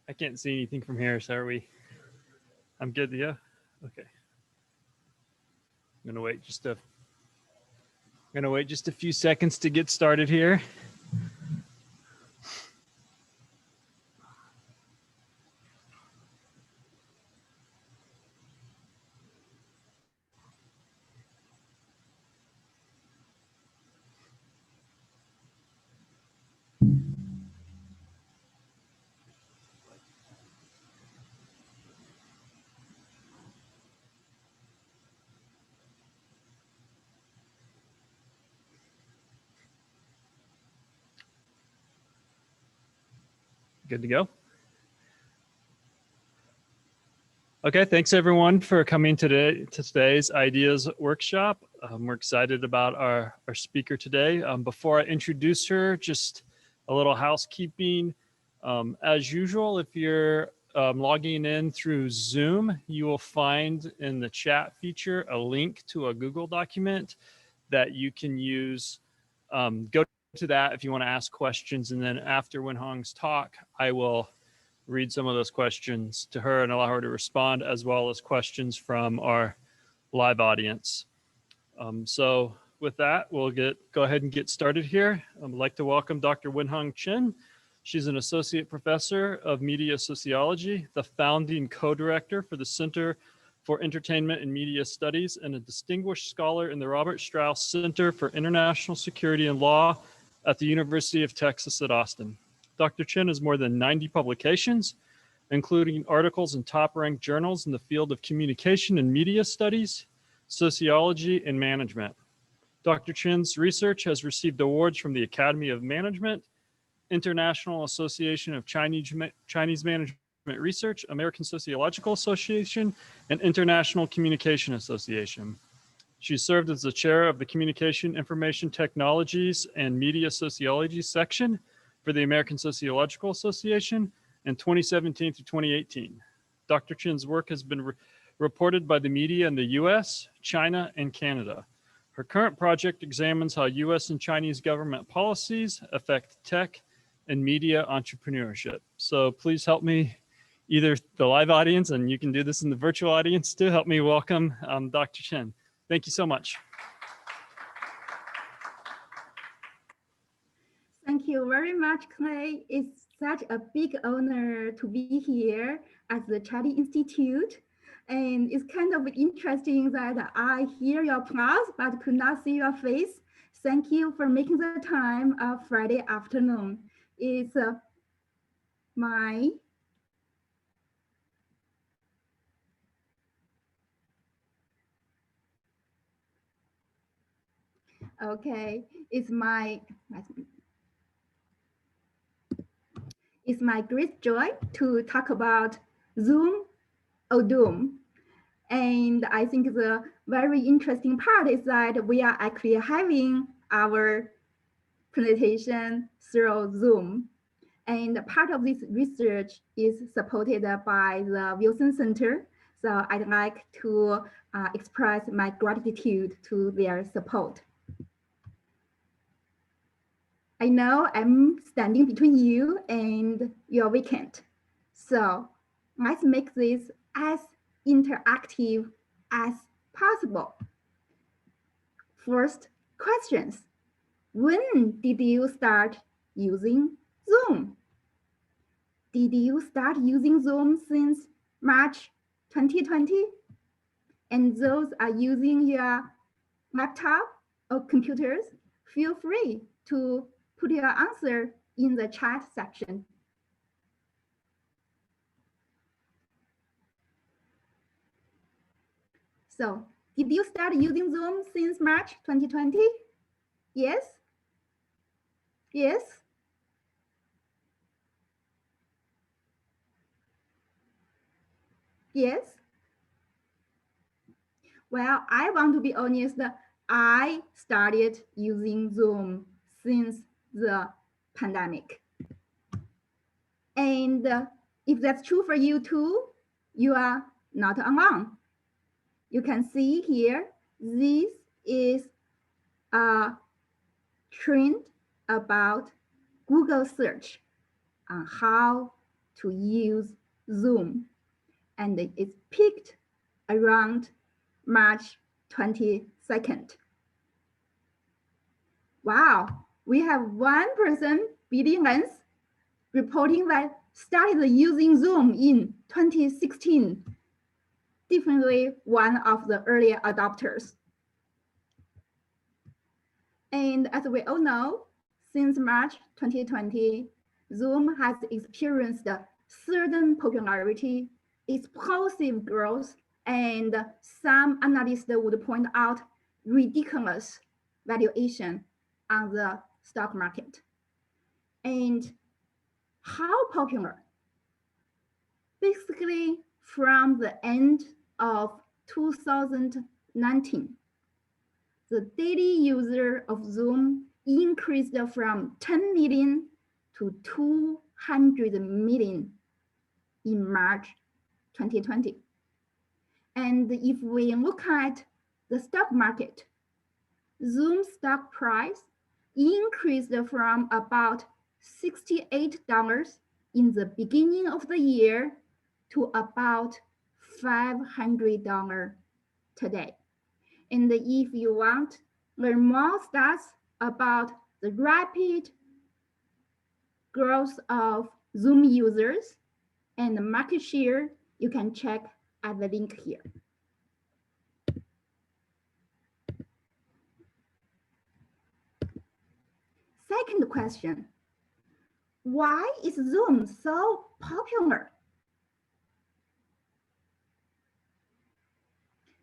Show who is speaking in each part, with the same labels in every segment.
Speaker 1: I can't see anything from here, so are we? I'm good, yeah? Okay. I'm gonna wait just a few seconds to get started here. Good to go. Okay, thanks everyone for coming to today's Ideas Workshop. We're excited about our speaker today. Before I introduce her, just a little housekeeping. As usual, if you're logging in through Zoom, you will find in the chat feature a link to a Google document that you can use. Go to that if you want to ask questions, and then after Wenhong's talk, I will read some of those questions to her and allow her to respond, as well as questions from our live audience. So with that, we'll go ahead and get started here. I'd like to welcome Dr. Wenhong Chen. She's an associate professor of media sociology, the founding co-director for the Center for Entertainment and Media Studies, and a distinguished scholar in the Robert Strauss Center for International Security and Law at the University of Texas at Austin. Dr. Chen has more than 90 publications, including articles in top-ranked journals in the field of communication and media studies, sociology, and management. Dr. Chen's research has received awards from the Academy of Management, International Association of Chinese Management Research, American Sociological Association, and International Communication Association. She served as the chair of the Communication, Information Technologies, and Media Sociology section for the American Sociological Association in 2017 to 2018. Dr. Chen's work has been reported by the media in the US, China, and Canada. Her current project examines how US and Chinese government policies affect tech and media entrepreneurship. So please help me, either the live audience, and you can do this in the virtual audience too, help me welcome Dr. Chen. Thank you so much.
Speaker 2: Thank you very much, Clay. It's such a big honor to be here at the Challey Institute. And it's kind of interesting that I hear your applause, but could not see your face. Thank you for making the time Friday afternoon. It's my okay. It's my great joy to talk about Zoom or Doom. And I think the very interesting part is that we are actually having our presentation through Zoom. And part of this research is supported by the Wilson Center. So I'd like to express my gratitude to their support. I know I'm standing between you and your weekend. So let's make this as interactive as possible. First, questions. When did you start using Zoom? Did you start using Zoom since March 2020? And those are using your laptop or computers, feel free to put your answer in the chat section. So, did you start using Zoom since March 2020? Yes? Yes? Yes? Well, I want to be honest, I started using Zoom since the pandemic. And if that's true for you too, you are not alone. You can see here, this is a trend about Google search on how to use Zoom, and it's peaked around March 22nd. Wow, we have one person, Billy Lens, reporting that started using Zoom in 2016. Definitely one of the early adopters. And as we all know, since March 2020, Zoom has experienced certain popularity, explosive growth, and some analysts would point out ridiculous valuation on the stock market. And how popular? Basically, from the end of 2019, the daily user of Zoom increased from 10 million to 200 million in March 2020. And if we look at the stock market, Zoom stock price increased from about $68 in the beginning of the year to about $500 today. And if you want to learn more stats about the rapid growth of Zoom users and the market share, you can check at the link here. Second question, why is Zoom so popular?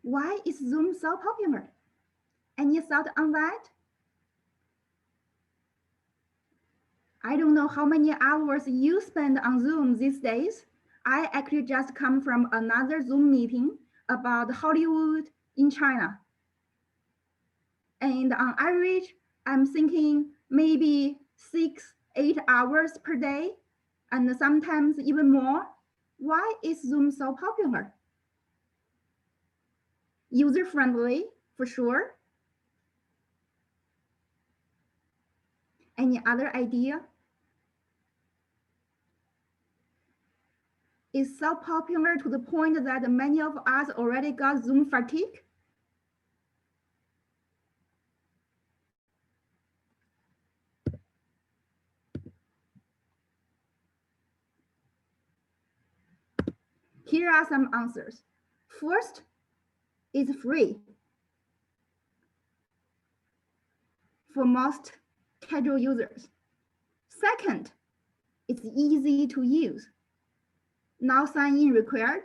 Speaker 2: Why is Zoom so popular? Any thought on that? I don't know how many hours you spend on Zoom these days. I actually just come from another Zoom meeting about Hollywood in China. And on average, I'm thinking maybe 6-8 hours per day, and sometimes even more. Why is Zoom so popular? User-friendly, for sure. Any other idea? It's so popular to the point that many of us already got Zoom fatigue. Here are some answers. First, it's free for most casual users. Second, it's easy to use. No sign-in required.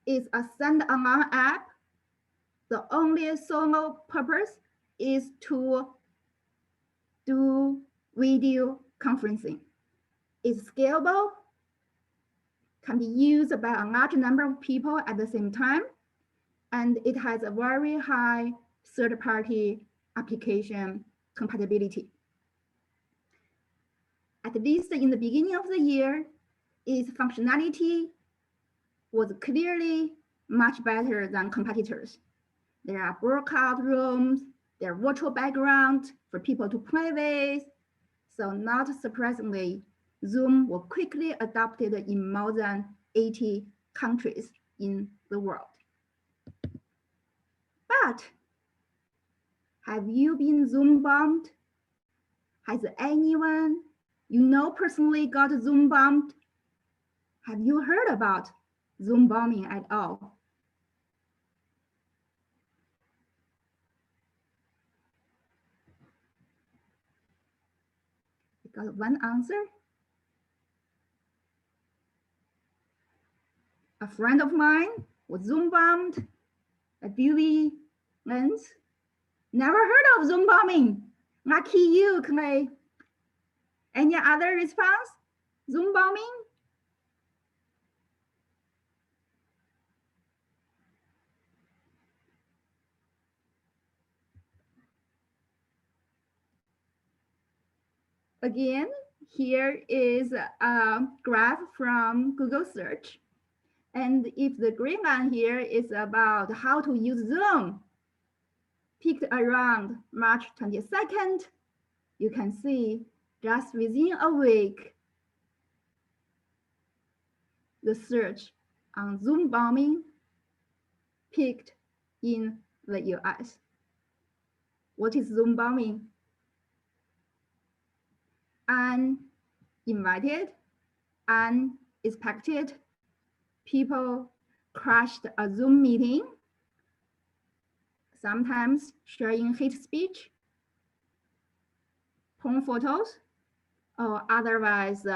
Speaker 2: It's a send-along app. The only sole purpose is to do video conferencing. It's scalable, can be used by a large number of people at the same time, and it has a very high third-party application compatibility. At least in the beginning of the year, its functionality was clearly much better than competitors. There are breakout rooms, there are virtual backgrounds for people to play with. So not surprisingly, Zoom was quickly adopted in more than 80 countries in the world. But have you been Zoom bombed? Has anyone you know personally got Zoom bombed? Have you heard about Zoom bombing at all? I got one answer. A friend of mine was Zoom bombed by Billy Lens. Never heard of Zoom bombing. Lucky you, Clay. Any other response? Zoom bombing? Again, here is a graph from Google search. And if the green line here is about how to use Zoom, peaked around March 22nd, you can see just within a week, the search on Zoom bombing peaked in the US. What is Zoom bombing? Uninvited, unexpected people crashed a Zoom meeting, sometimes sharing hate speech, porn photos, or otherwise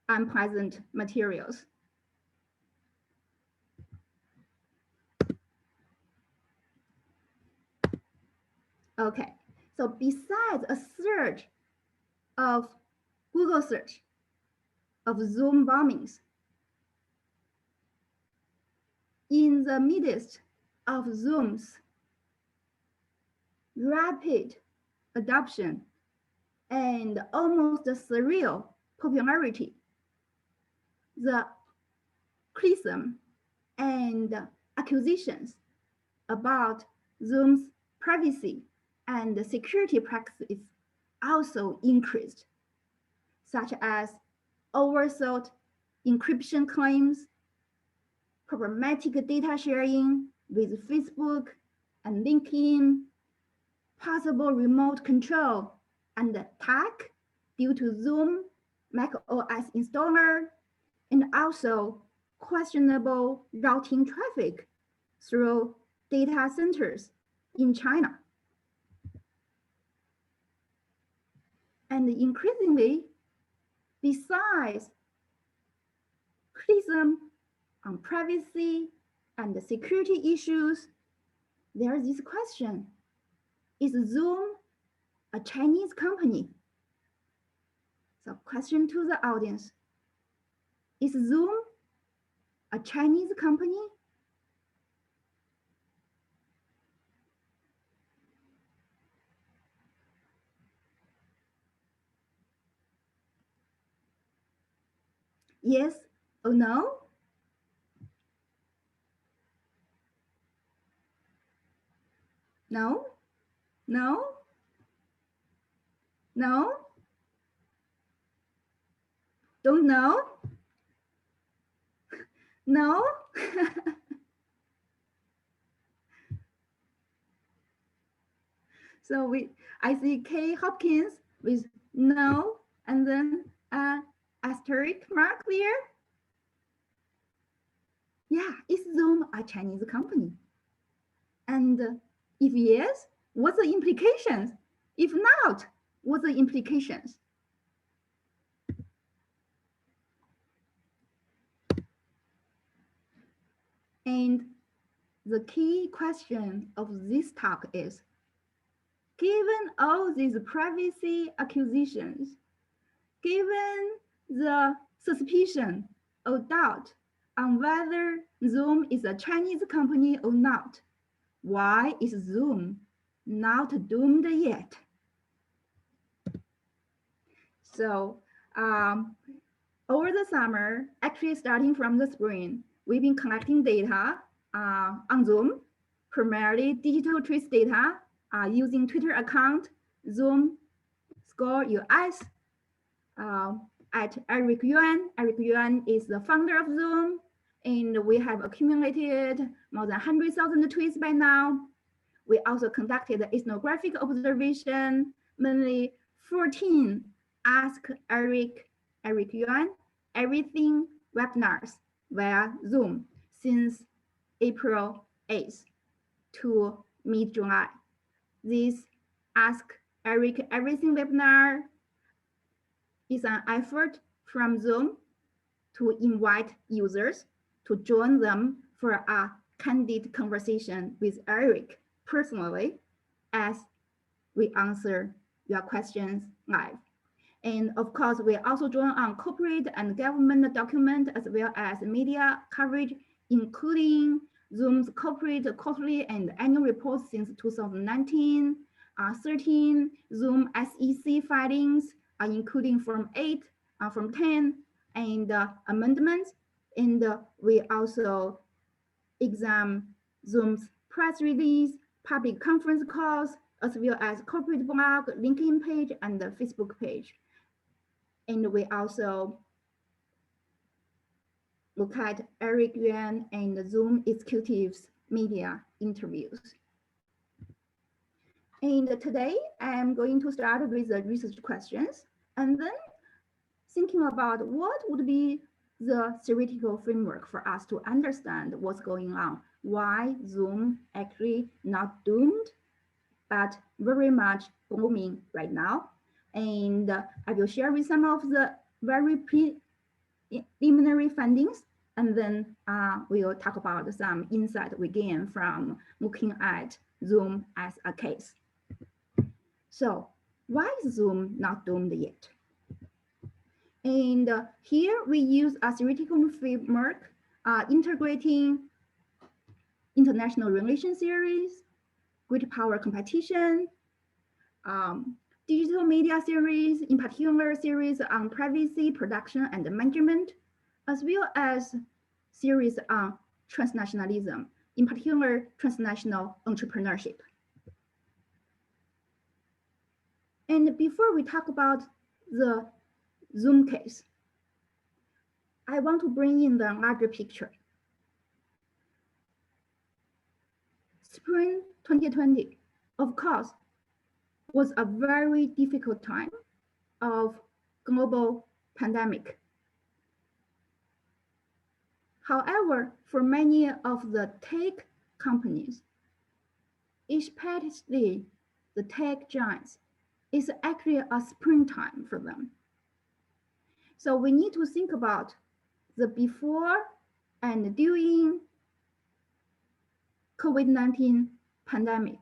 Speaker 2: unpleasant materials. Okay, so besides a search of Google search of Zoom bombings, in the midst of Zoom's rapid adoption and almost surreal popularity, the criticism and accusations about Zoom's privacy and security practices also increased, such as oversold encryption claims, problematic data sharing with Facebook and LinkedIn, possible remote control and attack due to Zoom macOS installer, and also questionable routing traffic through data centers in China. And increasingly, besides criticism on privacy and security issues, there's this question: is Zoom a Chinese company? So question to the audience: is Zoom a Chinese company? Yes or no? No? No? No? Don't know? No? So I see Kay Hopkins with no, and then asterisk mark there. Yeah, is Zoom a Chinese company? And if yes, what's the implications? If not, what's the implications? And the key question of this talk is, given all these privacy accusations, given the suspicion or doubt on whether Zoom is a Chinese company or not, why is Zoom not doomed yet? So over the summer, actually starting from the spring, we've been collecting data on Zoom, primarily digital trace data using Twitter account, Zoom Score US, at Eric Yuan. Eric Yuan is the founder of Zoom, and we have accumulated more than 100,000 tweets by now. We also conducted ethnographic observation, mainly 14 Ask Eric Yuan Everything webinars via Zoom since April 8th to mid-July. This Ask Eric Everything webinar is an effort from Zoom to invite users to join them for a candid conversation with Eric personally as we answer your questions live. And of course, we also join on corporate and government document as well as media coverage, including Zoom's corporate quarterly and annual reports since 2019, 13 Zoom SEC filings, including Form 8, Form 10, and amendments. And we also examine Zoom's press release, public conference calls, as well as corporate blog, LinkedIn page, and the Facebook page. And we also look at Eric Yuan and Zoom executives' media interviews. And today, I'm going to start with the research questions and then thinking about what would be the theoretical framework for us to understand what's going on, why Zoom actually not doomed, but very much booming right now. And I will share with some of the very preliminary findings, and then we'll talk about some insight we gain from looking at Zoom as a case. So why is Zoom not doomed yet? And here we use a theoretical framework integrating international relations theories, great power competition, digital media theories, in particular theories on privacy, production, and management, as well as theories on transnationalism, in particular transnational entrepreneurship. And before we talk about the Zoom case, I want to bring in the larger picture. Spring 2020, of course, was a very difficult time of global pandemic. However, for many of the tech companies, especially the tech giants, it's actually a springtime for them. So we need to think about the before and during COVID-19 pandemic,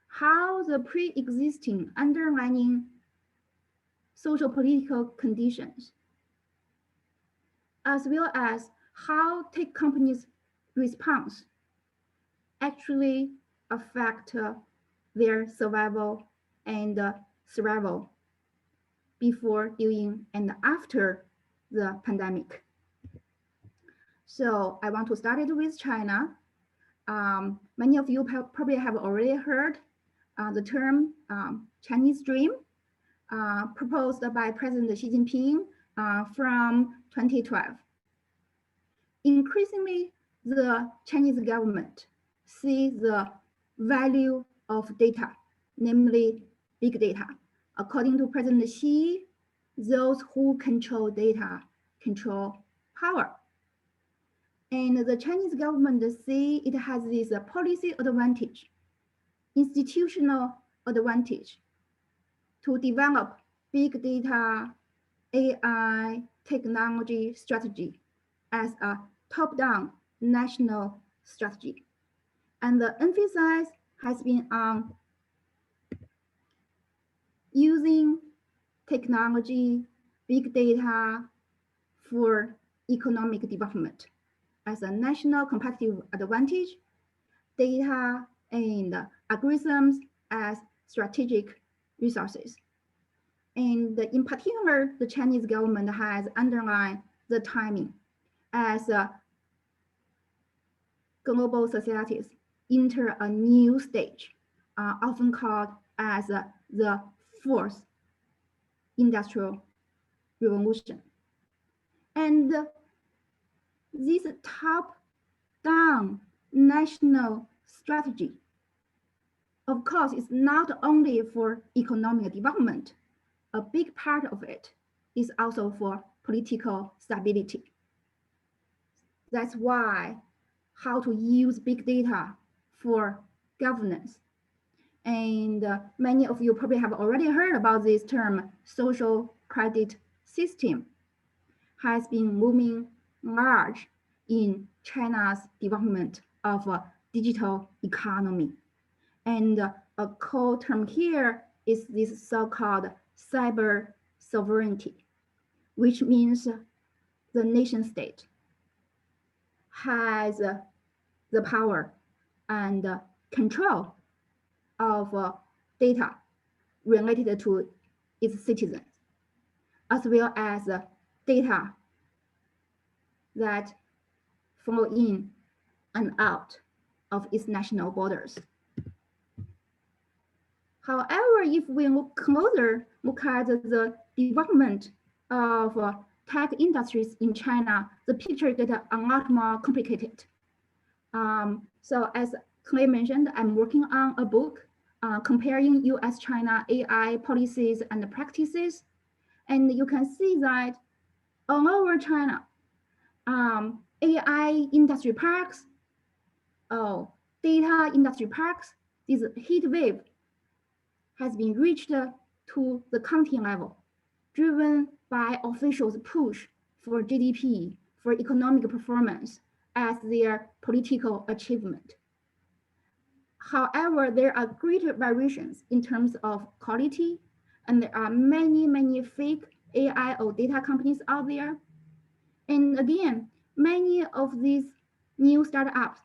Speaker 2: how the pre-existing underlying social political conditions, as well as how tech companies' response actually affect their survival and thrival before, during, and after the pandemic. So I want to start it with China. Many of you probably have already heard the term Chinese dream proposed by President Xi Jinping from 2012. Increasingly, the Chinese government sees the value of data, namely big data. According to President Xi, those who control data control power. And the Chinese government see it has this policy advantage, institutional advantage to develop big data, AI, technology strategy as a top-down national strategy. And the emphasis has been on using technology, big data for economic development as a national competitive advantage, data and algorithms as strategic resources. And in particular, the Chinese government has underlined the timing as global societies enter a new stage, often called as the fourth industrial revolution. And this top-down national strategy, of course, is not only for economic development. A big part of it is also for political stability. That's why how to use big data for governance. And many of you probably have already heard about this term, social credit system, has been moving large in China's development of a digital economy. And a core term here is this so-called CyberSovereignty, which means the nation state has the power and control of data related to its citizens, as well as data that flow in and out of its national borders. However, if we look closer, look at the development of tech industries in China, the picture gets a lot more complicated. So as Clay mentioned, I'm working on a book comparing US-China AI policies and practices. And you can see that all over China, AI industry parks, data industry parks, this heat wave has been reached to the county level, driven by officials' push for GDP, for economic performance as their political achievement. However, there are greater variations in terms of quality, and there are many, many fake AI or data companies out there. And again, many of these new startups,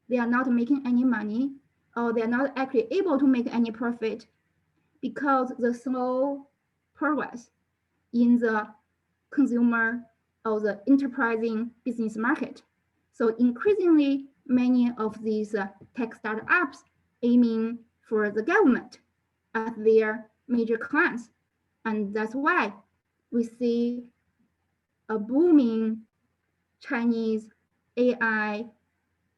Speaker 2: they are not making any money, or they're not actually able to make any profit because the slow progress in the consumer or the enterprising business market. So increasingly, many of these tech startups aiming for the government as their major clients. And that's why we see a booming Chinese AI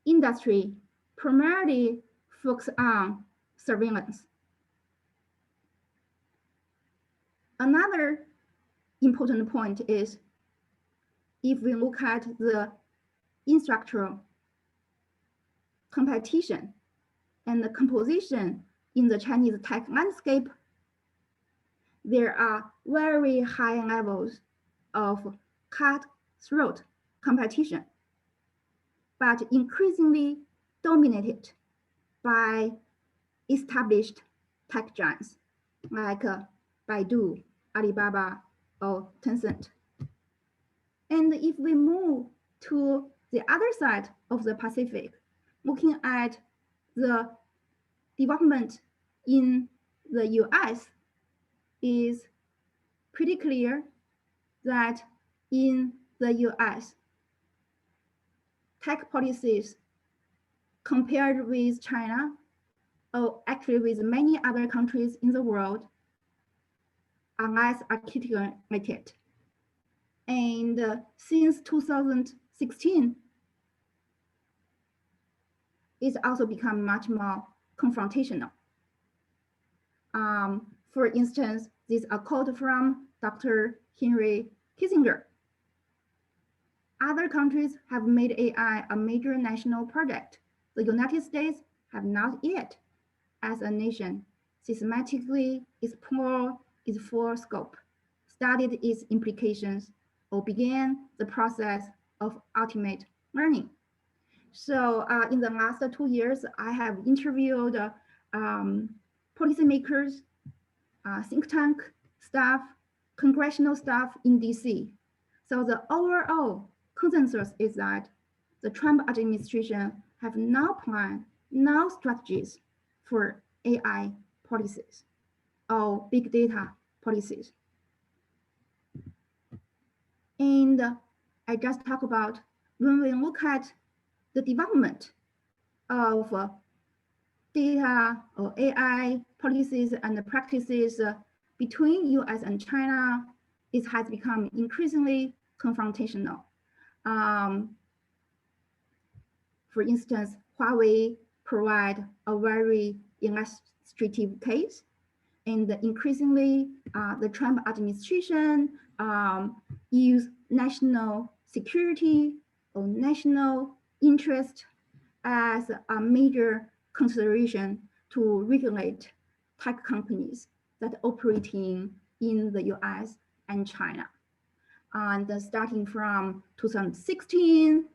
Speaker 2: industry, primarily focused on surveillance. Another important point is if we look at the infrastructural competition and the composition in the Chinese tech landscape, there are very high levels of cutthroat competition, but increasingly dominated by established tech giants like Baidu, Alibaba, or Tencent. And if we move to the other side of the Pacific, looking at the development in the US, is pretty clear that in the US, tech policies compared with China, or actually with many other countries in the world, are less articulated. And since 2016, it's also become much more confrontational. For instance, this is a quote from Dr. Henry Kissinger. Other countries have made AI a major national project. The United States have not yet, as a nation, systematically explored its full scope, studied its implications, or began the process of ultimate learning. So in the last 2 years, I have interviewed policymakers, think tank staff, congressional staff in DC. So the overall consensus is that the Trump administration have no plan, no strategies for AI policies or big data policies. And I just talk about when we look at the development of data or AI policies and practices between US and China, it has become increasingly confrontational. For instance, Huawei provide a very illustrative case, and increasingly the Trump administration use national security or national interest as a major consideration to regulate tech companies that operating in the US and China. And starting from 2016,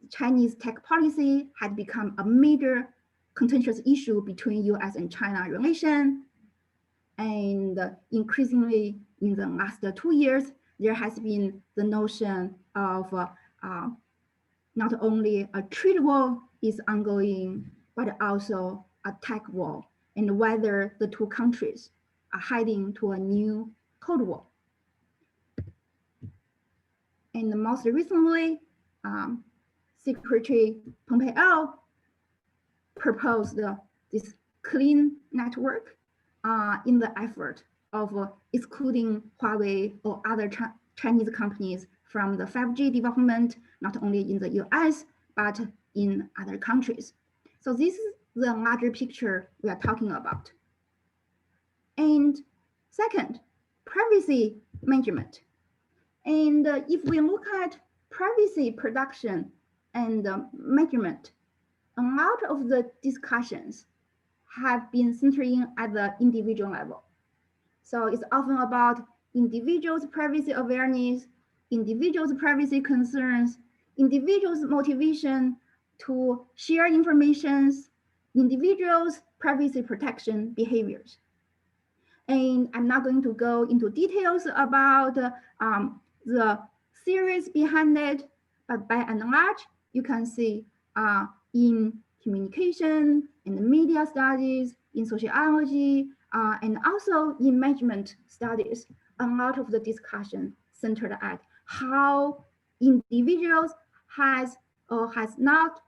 Speaker 2: Chinese tech policy had become a major contentious issue between US and China relation. And increasingly in the last 2 years, there has been the notion of not only a trade war is ongoing, but also a tech war, and whether the two countries are heading to a new Cold War. And most recently, Secretary Pompeo proposed this clean network in the effort of excluding Huawei or other Chinese companies from the 5G development, not only in the US, but in other countries. So this is the larger picture we are talking about. And second, privacy management. And if we look at privacy production and management, a lot of the discussions have been centering at the individual level. So it's often about individuals' privacy awareness, individuals' privacy concerns, individuals' motivation to share information, individuals' privacy protection behaviors. And I'm not going to go into details about the theories behind it, but by and large, you can see in communication, in the media studies, in sociology, and also in management studies, a lot of the discussion centered at how individuals has or has not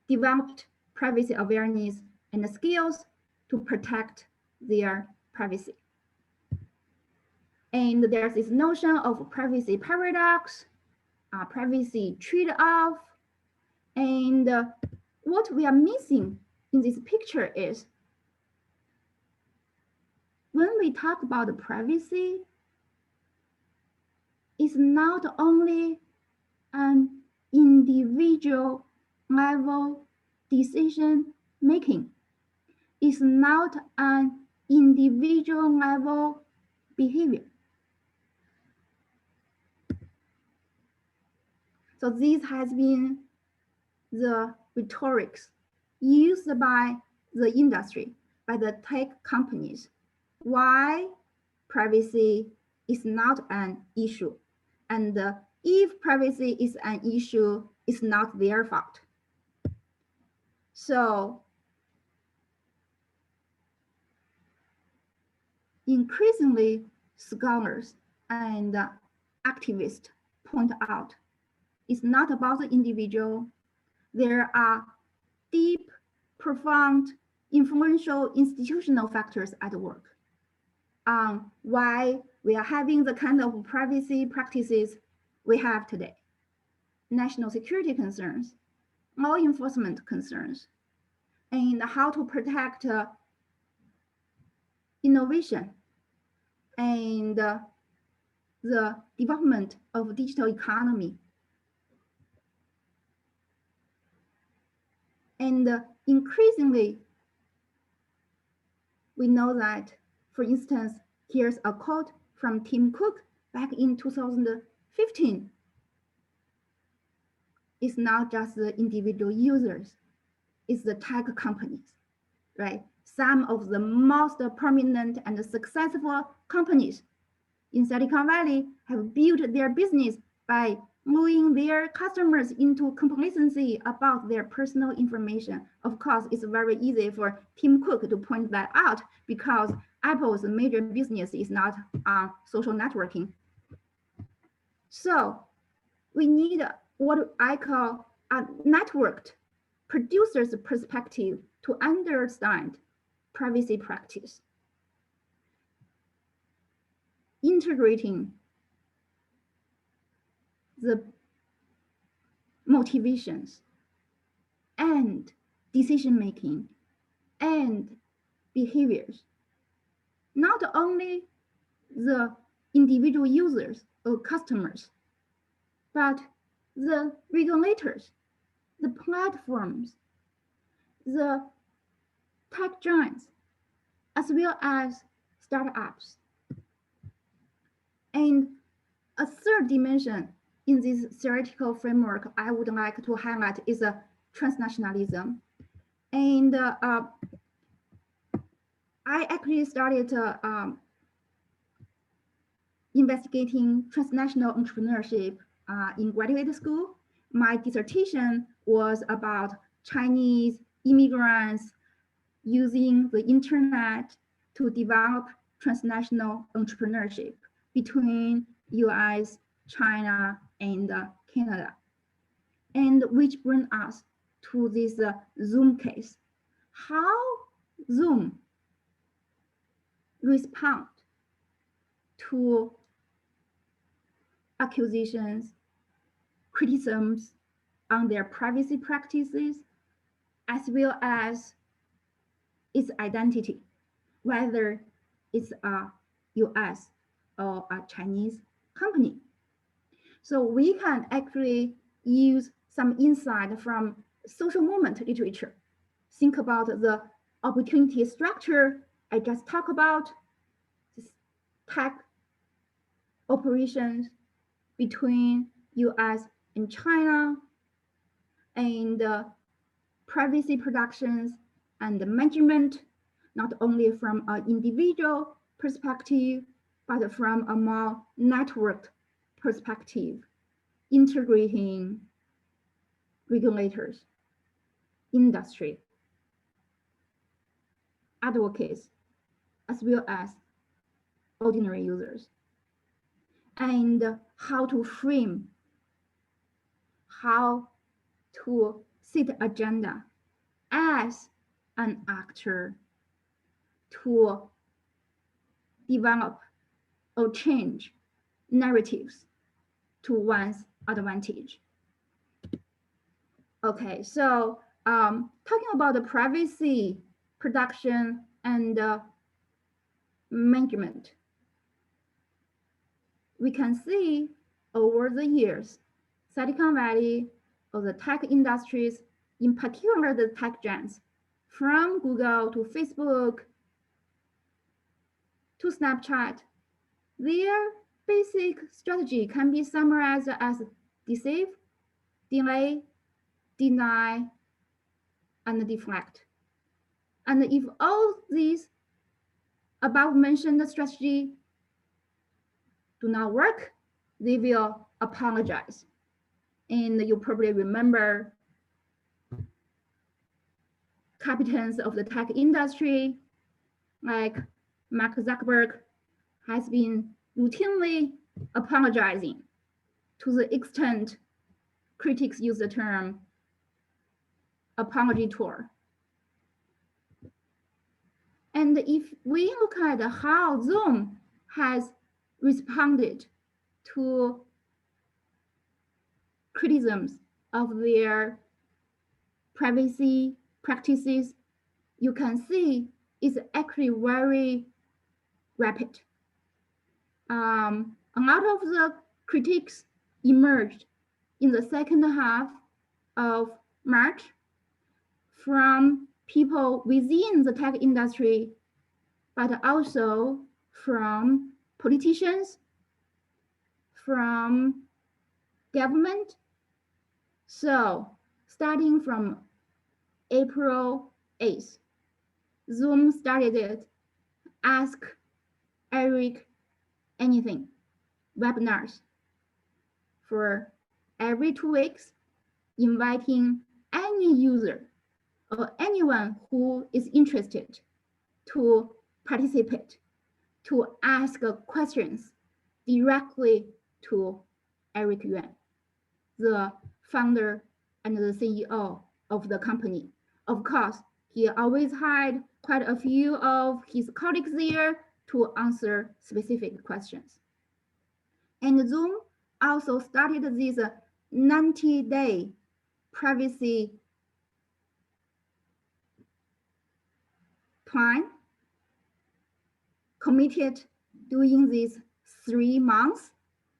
Speaker 2: developed privacy awareness and the skills to protect their privacy. And there's this notion of privacy paradox, privacy trade-off, and what we are missing in this picture is when we talk about privacy, it's not only an individual level decision making. It's not an individual level behavior. So this has been the rhetorics used by the industry, by the tech companies, why privacy is not an issue. And if privacy is an issue, it's not their fault. So increasingly, scholars and activists point out it's not about the individual. There are deep, profound, influential institutional factors at work on why we are having the kind of privacy practices we have today. National security concerns, law enforcement concerns, and how to protect innovation and the development of digital economy. And increasingly, we know that, for instance, here's a quote from Tim Cook back in 2015. It's not just the individual users, it's the tech companies, right? Some of the most prominent and successful companies in Silicon Valley have built their business by luring their customers into complacency about their personal information. Of course, it's very easy for Tim Cook to point that out because Apple's major business is not social networking. So we need what I call a networked producer's perspective to understand privacy practice, integrating the motivations and decision-making and behaviors, not only the individual users or customers, but the regulators, the platforms, the tech giants, as well as startups. And a third dimension in this theoretical framework I would like to highlight is transnationalism. And I actually started investigating transnational entrepreneurship in graduate school. My dissertation was about Chinese immigrants using the internet to develop transnational entrepreneurship between US, China, and Canada. And which brings us to this Zoom case. How Zoom respond to accusations, criticisms on their privacy practices, as well as its identity, whether it's a US or a Chinese company. So we can actually use some insight from social movement literature. Think about the opportunity structure I just talked about, tech operations between US and China, and privacy protections and management, not only from an individual perspective, but from a more networked perspective, integrating regulators, industry, advocates, as well as ordinary users, and how to frame, how to set agenda as an actor to develop or change narratives to one's advantage. Okay, so talking about the privacy, production, and management, we can see over the years, Silicon Valley or the tech industries, in particular the tech giants, from Google to Facebook to Snapchat, their basic strategy can be summarized as deceive, delay, deny, and deflect. And if all these above mentioned strategy do not work, they will apologize. And you probably remember captains of the tech industry, like Mark Zuckerberg, has been routinely apologizing to the extent critics use the term apology tour. And if we look at how Zoom has responded to criticisms of their privacy practices, you can see it's actually very rapid. A lot of the critiques emerged in the second half of March from people within the tech industry, but also from politicians, from government. So starting from April 8th, Zoom started Ask Eric Anything webinars for every 2 weeks, inviting any user or anyone who is interested to participate, to ask questions directly to Eric Yuan, the founder and the CEO of the company. Of course, he always had quite a few of his colleagues there to answer specific questions. And Zoom also started this 90-day privacy plan, committed during these 3 months.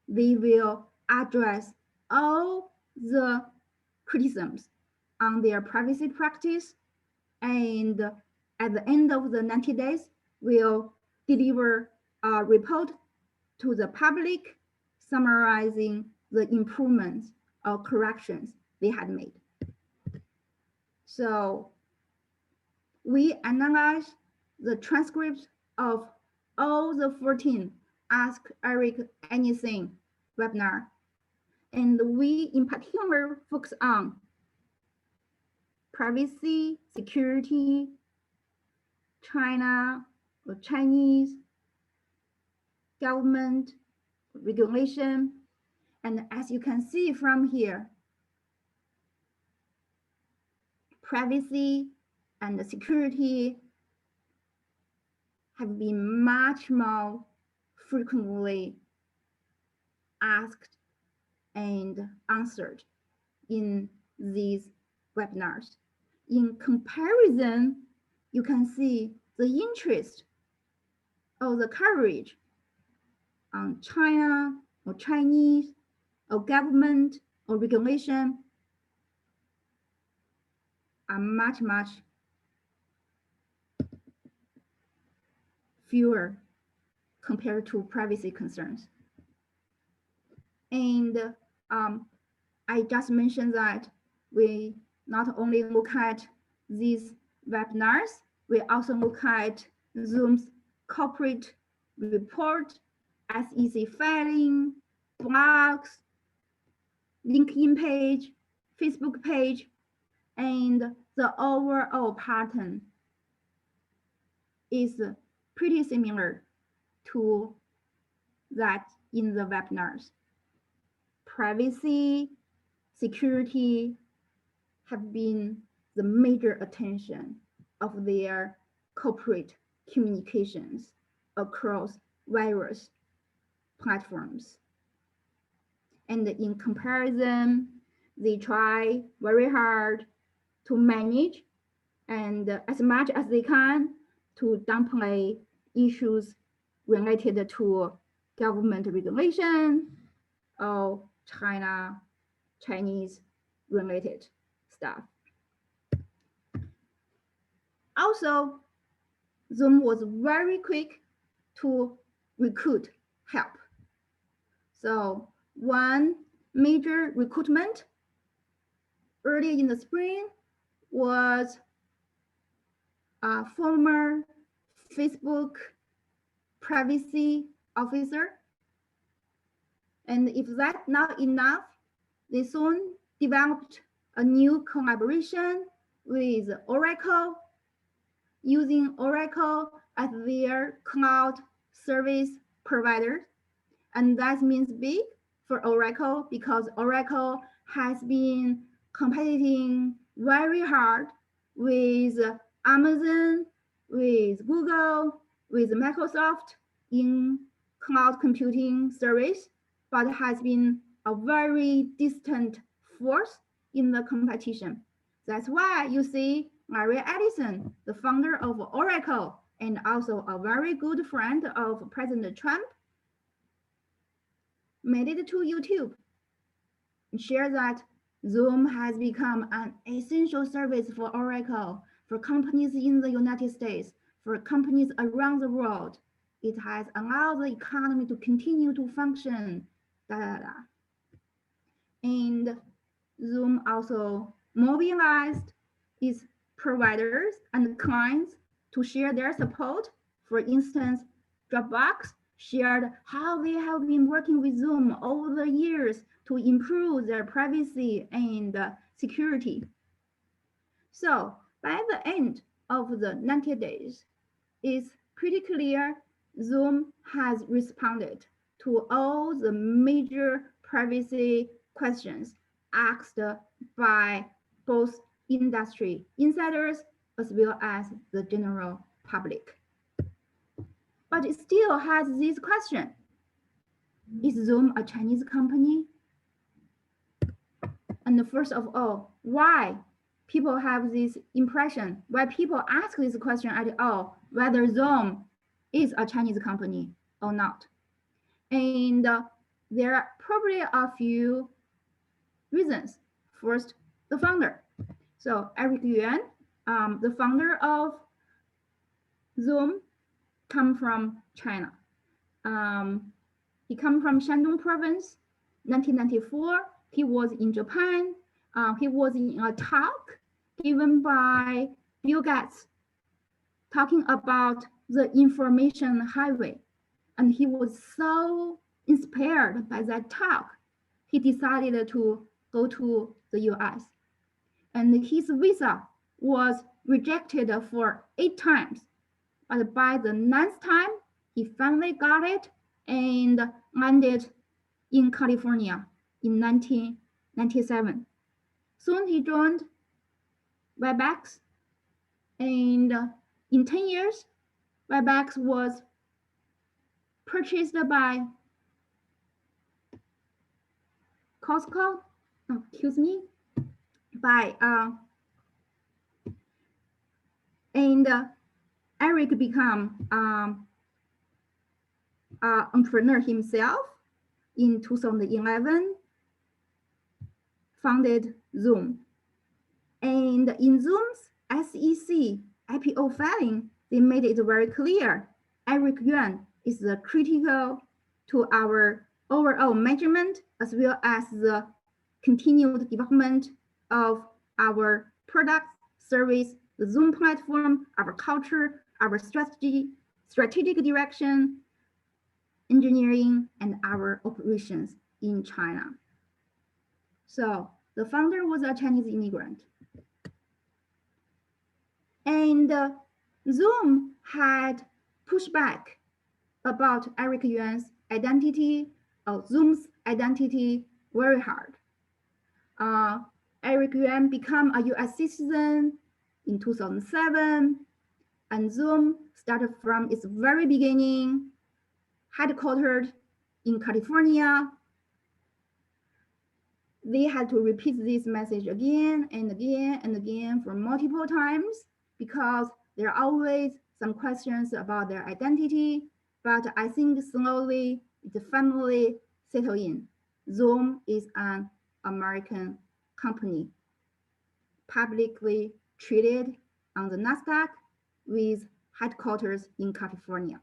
Speaker 2: They will address all the criticisms on their privacy practice, and at the end of the 90 days, will deliver a report to the public summarizing the improvements or corrections they had made. So we analyzed the transcripts of all the 14 Ask Eric Anything webinar, and we in particular focus on privacy, security, China or Chinese government regulation. And as you can see from here, privacy and security have been much more frequently asked and answered in these webinars. In comparison, you can see the interest or the coverage on China or Chinese or government or regulation are much fewer compared to privacy concerns. And I just mentioned that we not only look at these webinars, we also look at Zoom's corporate report, SEC filing, blogs, LinkedIn page, Facebook page, and the overall pattern is pretty similar to that in the webinars. Privacy, security have been the major attention of their corporate communications across various platforms. And in comparison, they try very hard to manage and as much as they can to downplay issues related to government regulation or Chinese related stuff. Also, Zoom was very quick to recruit help. So one major recruitment early in the spring was a former Facebook privacy officer. And if that's not enough, they soon developed a new collaboration with Oracle, using Oracle as their cloud service provider. And that means big for Oracle because Oracle has been competing very hard with Amazon, with Google, with Microsoft in cloud computing service, but has been a very distant force in the competition. That's why you see Larry Ellison, the founder of Oracle, and also a very good friend of President Trump, made it to YouTube and shared that Zoom has become an essential service for Oracle, for companies in the United States, for companies around the world. It has allowed the economy to continue to function, And Zoom also mobilized its providers and clients to share their support. For instance, Dropbox shared how they have been working with Zoom over the years to improve their privacy and security. So by the end of the 90 days, it's pretty clear Zoom has responded to all the major privacy questions asked by both industry insiders as well as the general public. But it still has this question. Is Zoom a Chinese company? And first of all, why people have this impression, why people ask this question at all, whether Zoom is a Chinese company or not. And there are probably a few reasons. First, the founder. So Eric Yuan, the founder of Zoom, come from China. He come from Shandong province, 1994. He was in Japan. He was in a talk given by Bill Gates talking about the information highway. And he was so inspired by that talk, he decided to go to the US. And his visa was rejected for 8 times. But by the 9th time, he finally got it and landed in California in 1997. Soon he joined WebEx, and in 10 years, WebEx was purchased by Costco, excuse me, by and Eric become entrepreneur himself in 2011, founded Zoom. And in Zoom's SEC IPO filing, they made it very clear Eric Yuan is the critical to our overall management as well as the continued development of our product, service, the Zoom platform, our culture, our strategic direction, engineering, and our operations in China. So the founder was a Chinese immigrant. And Zoom had pushback about Eric Yuan's identity, Zoom's identity, very hard. Eric Yuan became a US citizen in 2007, and Zoom started from its very beginning, headquartered in California. They had to repeat this message again and again and again for multiple times because there are always some questions about their identity, but I think slowly the family settled in. Zoom is an American company, publicly traded on the NASDAQ with headquarters in California.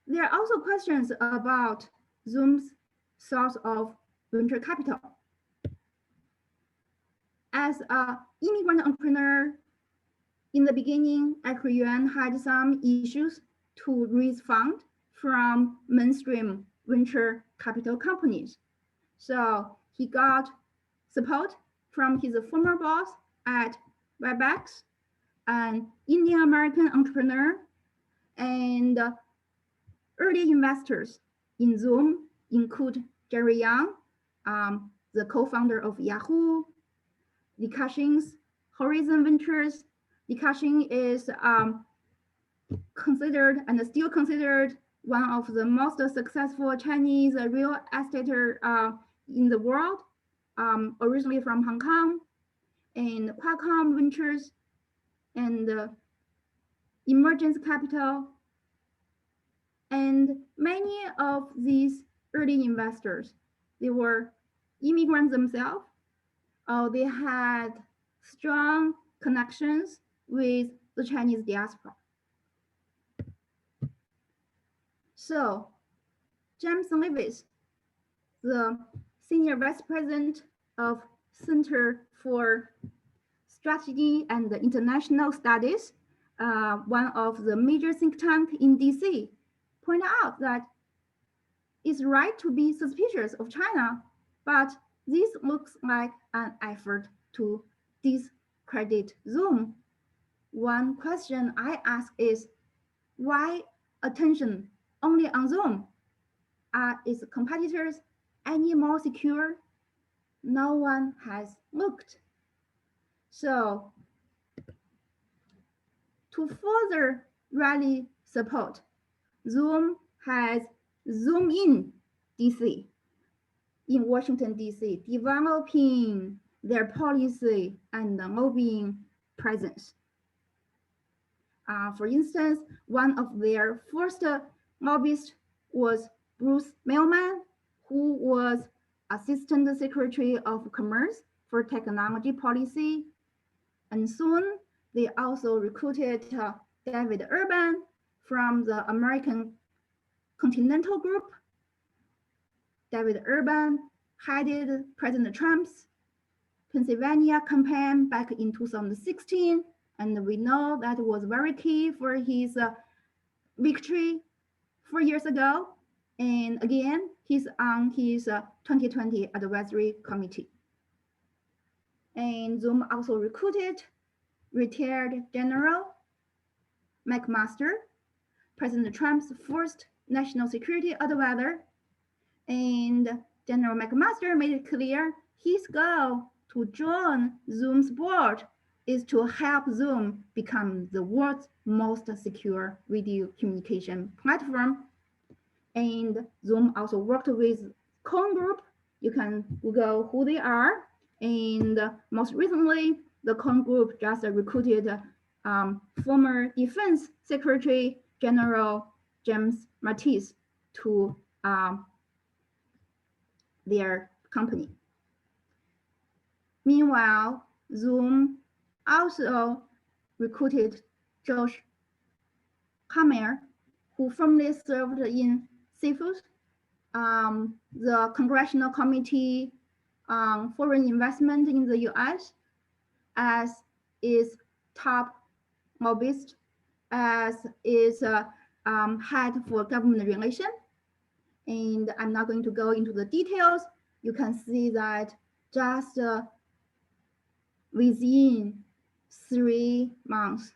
Speaker 2: There are also questions about Zoom's source of venture capital. As an immigrant entrepreneur, in the beginning, Eric Yuan had some issues to raise funds from mainstream venture capital companies. So he got support from his former boss at Webex, an Indian American entrepreneur, and early investors in Zoom include Jerry Yang, the co-founder of Yahoo, Li Ka-shing's Horizon Ventures. Li Ka-shing is considered and still considered one of the most successful Chinese real estate in the world, originally from Hong Kong, and Qualcomm Ventures and Emergence Capital. And many of these early investors, they were immigrants themselves. They had strong connections with the Chinese diaspora. So James Lewis, the Senior Vice President of Center for Strategy and International Studies, one of the major think tanks in DC, point out that it's right to be suspicious of China, but this looks like an effort to discredit Zoom. One question I ask is, why attention only on Zoom? Are its competitors any more secure? No one has looked. So to further rally support, Zoom has Zoom in DC, in Washington, DC, developing their policy and lobbying presence. For instance, one of their first lobbyists was Bruce Mailman, who was Assistant Secretary of Commerce for Technology Policy. And soon, they also recruited David Urban from the American Continental Group. David Urban headed President Trump's Pennsylvania campaign back in 2016, and we know that was very key for his victory 4 years ago. And again, he's on his 2020 advisory committee. And Zoom also recruited retired General McMaster, President Trump's first national security advisor. And General McMaster made it clear his goal to join Zoom's board is to help Zoom become the world's most secure video communication platform. And Zoom also worked with Cohn Group, you can Google who they are. And most recently, the Cohn Group just recruited former Defense Secretary General James Mattis to their company. Meanwhile, Zoom also recruited Josh Kammer, who formerly served in CFIUS, the Congressional Committee on Foreign Investment in the US, as its top lobbyist, as its head for government relations. And I'm not going to go into the details. You can see that just within 3 months,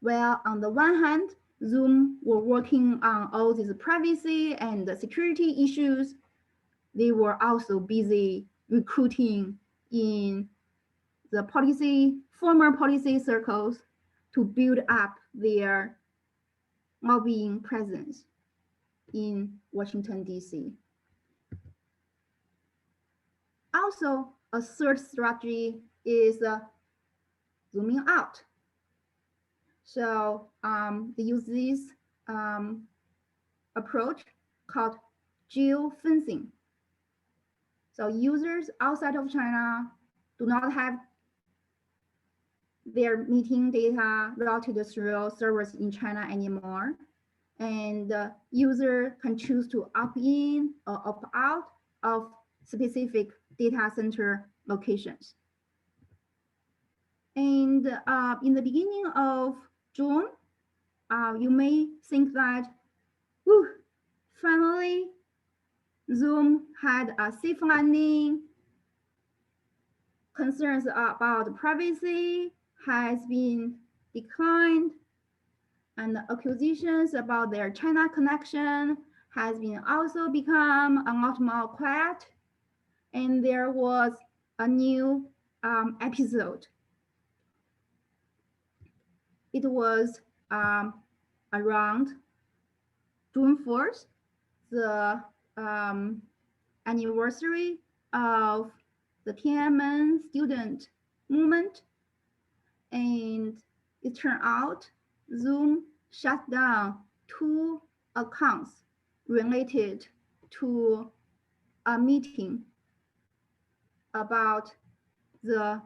Speaker 2: well, on the one hand, Zoom were working on all these privacy and security issues. They were also busy recruiting in the former policy circles to build up their lobbying presence in Washington, D.C. Also, a third strategy is zooming out. So they use this approach called geofencing. So users outside of China do not have their meeting data routed through servers in China anymore. And the user can choose to opt in or opt out of specific data center locations. And in the beginning of June, you may think that, whew, finally, Zoom had a safe landing. Concerns about privacy has been declined, and accusations about their China connection has been also become a lot more quiet. And there was a new episode. It was around June 4th, the anniversary of the Tiananmen student movement. And it turned out Zoom shut down 2 accounts related to a meeting about the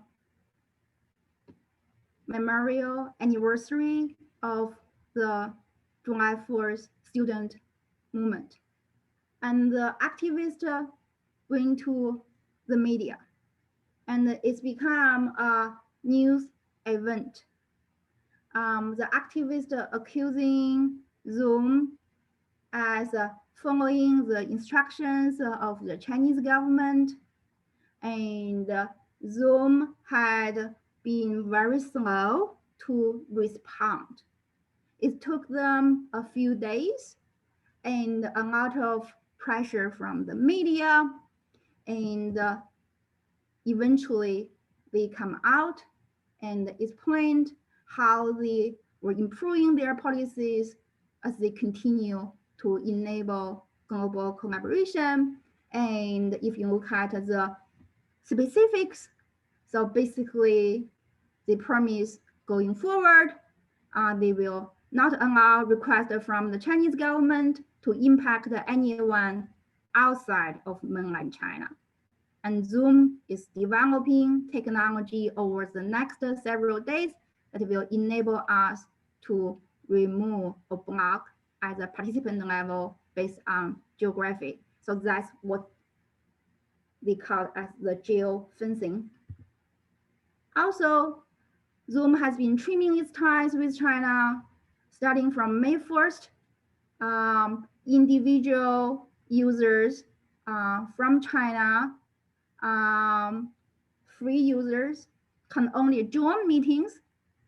Speaker 2: memorial anniversary of the July 4th student movement. And the activists went to the media, and it's become a news event. The activists accusing Zoom as following the instructions of the Chinese government, and Zoom had been very slow to respond. It took them a few days and a lot of pressure from the media, and eventually they come out and explained how they were improving their policies as they continue to enable global collaboration. And if you look at the specifics, so basically they promise going forward, they will not allow requests from the Chinese government to impact anyone outside of mainland China. And Zoom is developing technology over the next several days that will enable us to remove or block at the participant level based on geography. So that's what they call as the geofencing. Also, Zoom has been trimming its ties with China starting from May 1st. Individual users from China, free users, can only join meetings.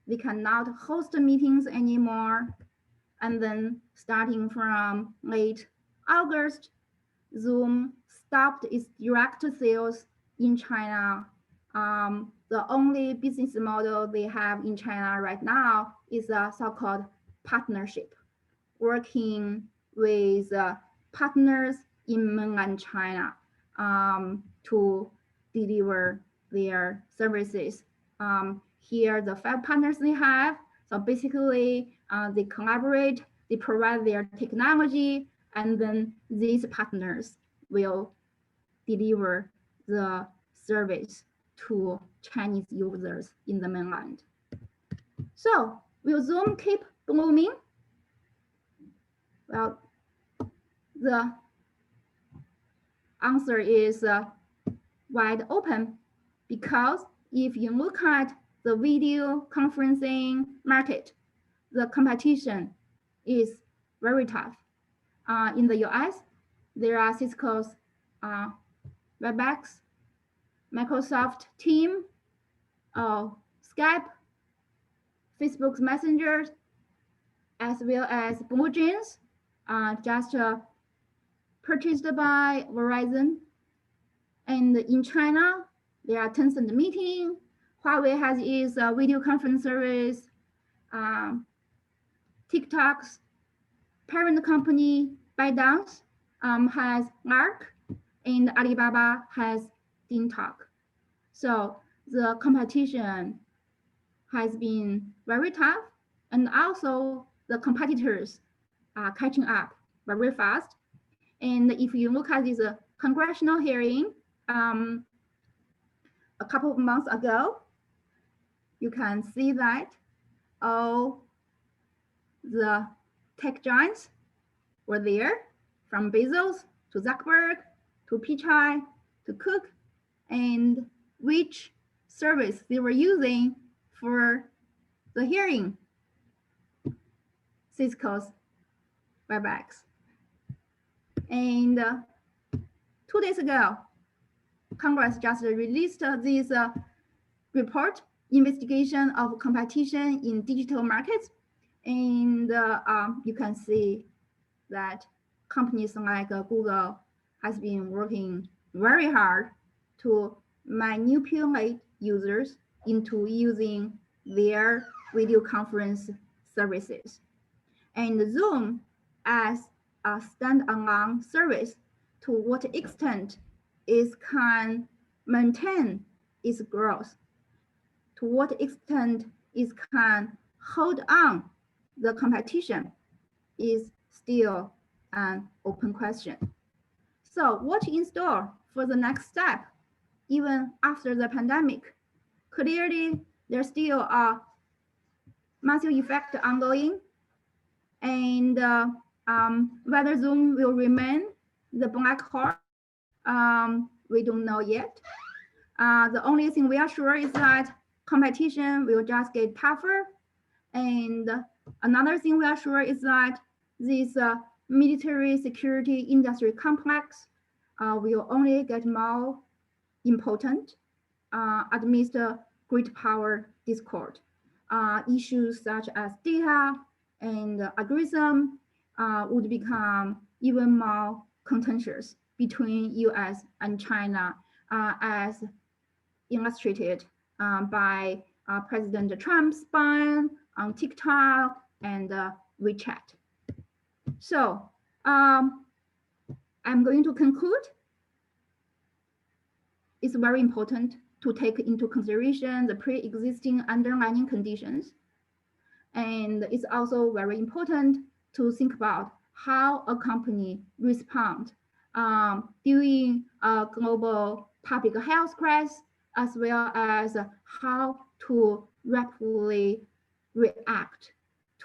Speaker 2: They cannot host meetings anymore. And then starting from late August, Zoom stopped its direct sales in China. The only business model they have in China right now is a so-called partnership, working with partners in mainland China to deliver their services. Here, the 5 partners they have. So basically, they collaborate, they provide their technology, and then these partners will deliver the service to Chinese users in the mainland. So will Zoom keep blooming? Well, the answer is wide open, because if you look at the video conferencing market, the competition is very tough. In the US, there are Cisco's Webex, Microsoft Teams, Skype, Facebook's Messenger, as well as BlueJeans, just purchased by Verizon. And in China, there are Tencent Meeting. Huawei has its video conference service. TikTok's parent company, ByteDance, has Lark, and Alibaba has DingTalk. So the competition has been very tough, and also the competitors are catching up very fast. And if you look at this congressional hearing a couple of months ago, you can see that all the tech giants were there, from Bezos to Zuckerberg to Pichai to Cook, and which service they were using for the hearing: Cisco's Webex. And 2 days ago, Congress just released this report, investigation of competition in digital markets. And you can see that companies like Google has been working very hard to manipulate users into using their video conference services. And Zoom, as a standalone service, to what extent it can maintain its growth, to what extent it can hold on the competition, is still an open question. So what in store for the next step, even after the pandemic? Clearly, there's still a massive effect ongoing, and whether Zoom will remain the black horse, we don't know yet. The only thing we are sure is that competition will just get tougher. And another thing we are sure is that this military security industry complex will only get more important amidst great power discord. Issues such as data and algorithm would become even more contentious between US and China, as illustrated by President Trump's ban on TikTok and WeChat. So I'm going to conclude. It's very important to take into consideration the pre-existing underlying conditions. And it's also very important to think about how a company responds during a global public health crisis, as well as how to rapidly react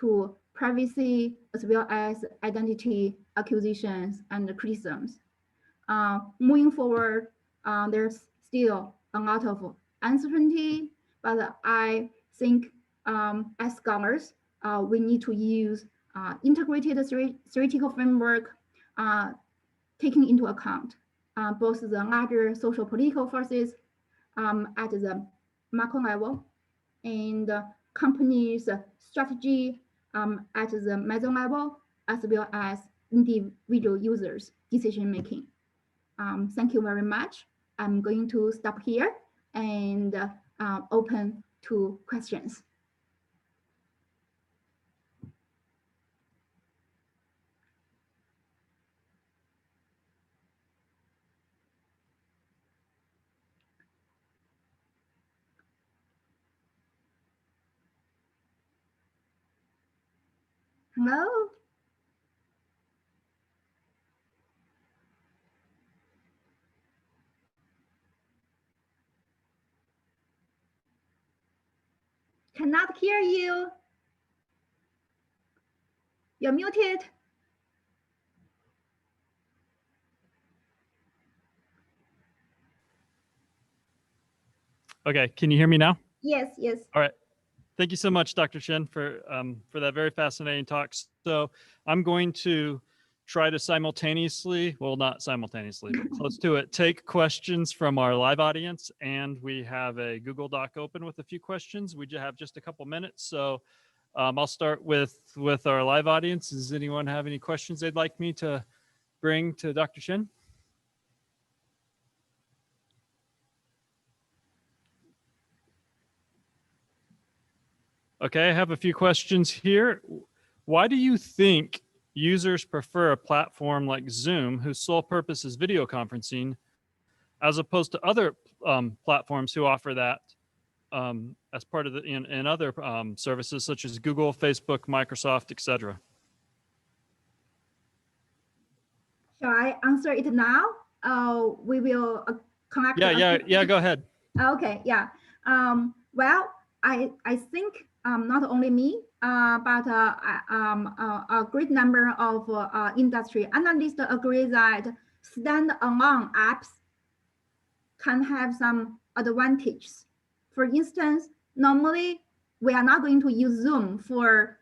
Speaker 2: to privacy, as well as identity acquisitions and criticisms. Moving forward, there's still a lot of uncertainty, but I think as scholars, we need to use integrated theoretical framework, taking into account both the larger social political forces at the macro level and companies' strategy at the meso level, as well as individual users' decision making. Thank you very much. I'm going to stop here and open to questions. Hello? Cannot hear you. You're muted.
Speaker 1: Okay, can you hear me now?
Speaker 2: Yes, yes.
Speaker 1: All right. Thank you so much, Dr. Chen, for that very fascinating talk. So I'm going to try to simultaneously, well, not simultaneously, but close to it, take questions from our live audience. And we have a Google Doc open with a few questions. We just have just a couple minutes. So I'll start with our live audience. Does anyone have any questions they'd like me to bring to Dr. Chen? Okay, I have a few questions here. Why do you think users prefer a platform like Zoom, whose sole purpose is video conferencing, as opposed to other platforms who offer that as part of the in other services such as Google, Facebook, Microsoft, etc.?
Speaker 2: Shall I answer it now? We will connect.
Speaker 1: Yeah. Go ahead.
Speaker 2: Okay. Yeah. Well, I think not only me, but a great number of industry analysts agree that stand-alone apps can have some advantages. For instance, normally we are not going to use Zoom for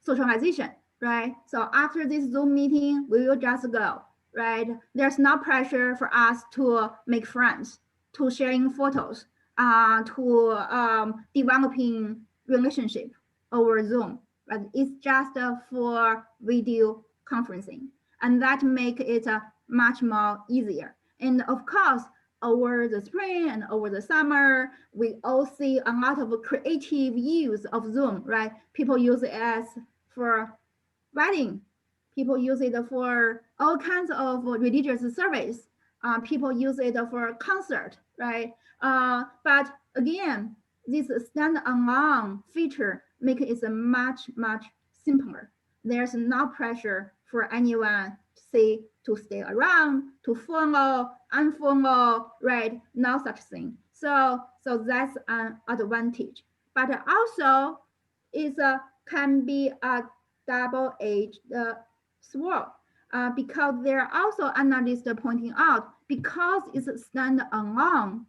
Speaker 2: socialization, right? So after this Zoom meeting, we will just go, right? There's no pressure for us to make friends, to sharing photos, to developing relationship over Zoom, but it's just for video conferencing. And that make it much more easier. And of course, over the spring and over the summer, we all see a lot of creative use of Zoom, right? People use it as for wedding. People use it for all kinds of religious service. People use it for concert, right? But again, this stand-alone feature make it much simpler. There's no pressure for anyone to stay around, to follow, unfollow, right? No such thing. So that's an advantage. But also, it can be a double-edged sword because there are also analysts pointing out because it's stand-alone,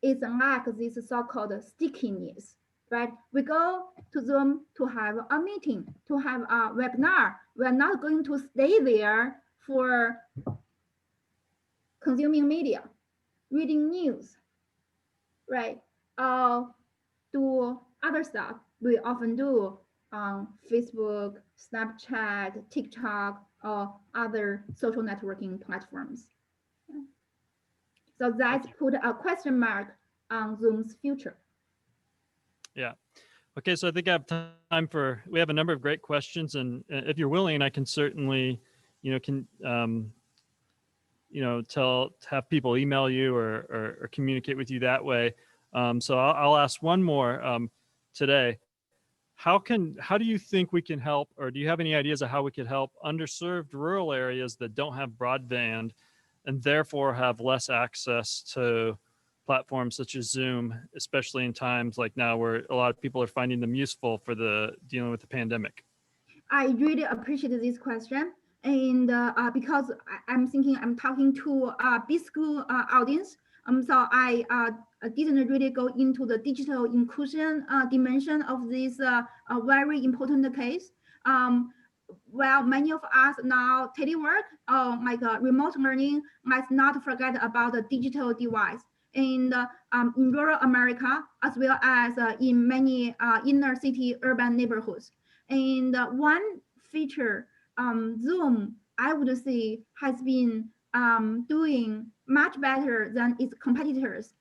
Speaker 2: it's like this so-called stickiness, right? We go to Zoom to have a meeting, to have a webinar. We're not going to stay there for consuming media, reading news, right? Do other stuff we often do on Facebook, Snapchat, TikTok, or other social networking platforms. So that's put a question mark on Zoom's future.
Speaker 1: Yeah. Okay, so I think I have time we have a number of great questions, and if you're willing, I can certainly, have people email you or communicate with you that way. So I'll ask one more today. How do you think we can help, or do you have any ideas of how we could help underserved rural areas that don't have broadband and therefore have less access to platforms such as Zoom, especially in times like now where a lot of people are finding them useful for dealing with the pandemic?
Speaker 2: I really appreciate this question. And because I'm thinking I'm talking to a B-school audience, so I didn't really go into the digital inclusion dimension of this very important case. Well, many of us now telework, like remote learning, let's not forget about the digital device. And in rural America, as well as in many inner city urban neighborhoods. And one feature Zoom, I would say, has been doing much better than its competitors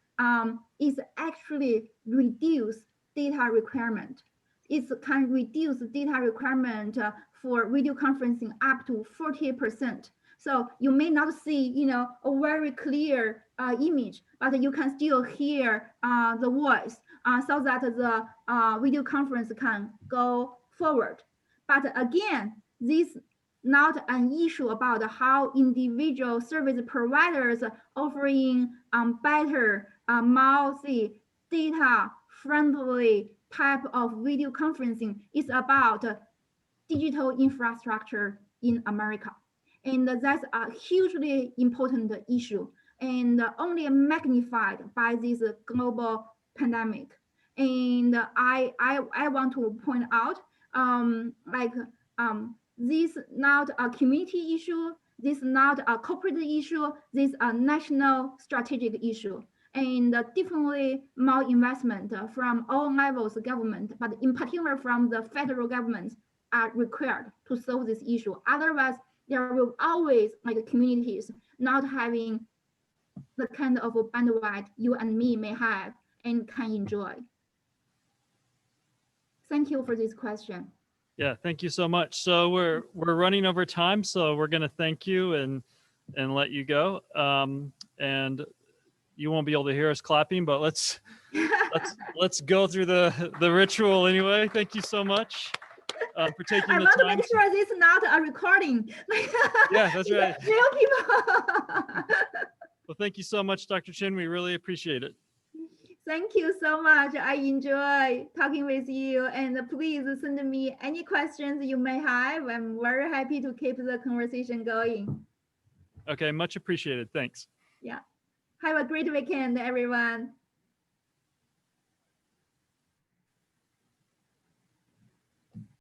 Speaker 2: is actually reduce data requirement. It can reduce data requirement for video conferencing up to 40%. So you may not see, a very clear image, but you can still hear the voice so that the video conference can go forward. But again, this not an issue about how individual service providers offering better, multi data friendly type of video conferencing is about digital infrastructure in America. And that's a hugely important issue and only magnified by this global pandemic. And I want to point out, this not a community issue, this not a corporate issue, this a national strategic issue. And definitely more investment from all levels of government, but in particular from the federal government, are required to solve this issue. Otherwise, there will always like communities not having the kind of bandwidth you and me may have and can enjoy. Thank you for this question.
Speaker 1: Yeah, thank you so much. So we're running over time, so we're going to thank you and let you go. And you won't be able to hear us clapping, but let's go through the ritual anyway. Thank you so much for taking the time.
Speaker 2: I want to make sure this is not a recording.
Speaker 1: Yeah, that's right.
Speaker 2: Real people.
Speaker 1: Well, thank you so much, Dr. Chen. We really appreciate it.
Speaker 2: Thank you so much. I enjoy talking with you, and please send me any questions you may have. I'm very happy to keep the conversation going.
Speaker 1: Okay, much appreciated. Thanks.
Speaker 2: Yeah. Have a great weekend, everyone.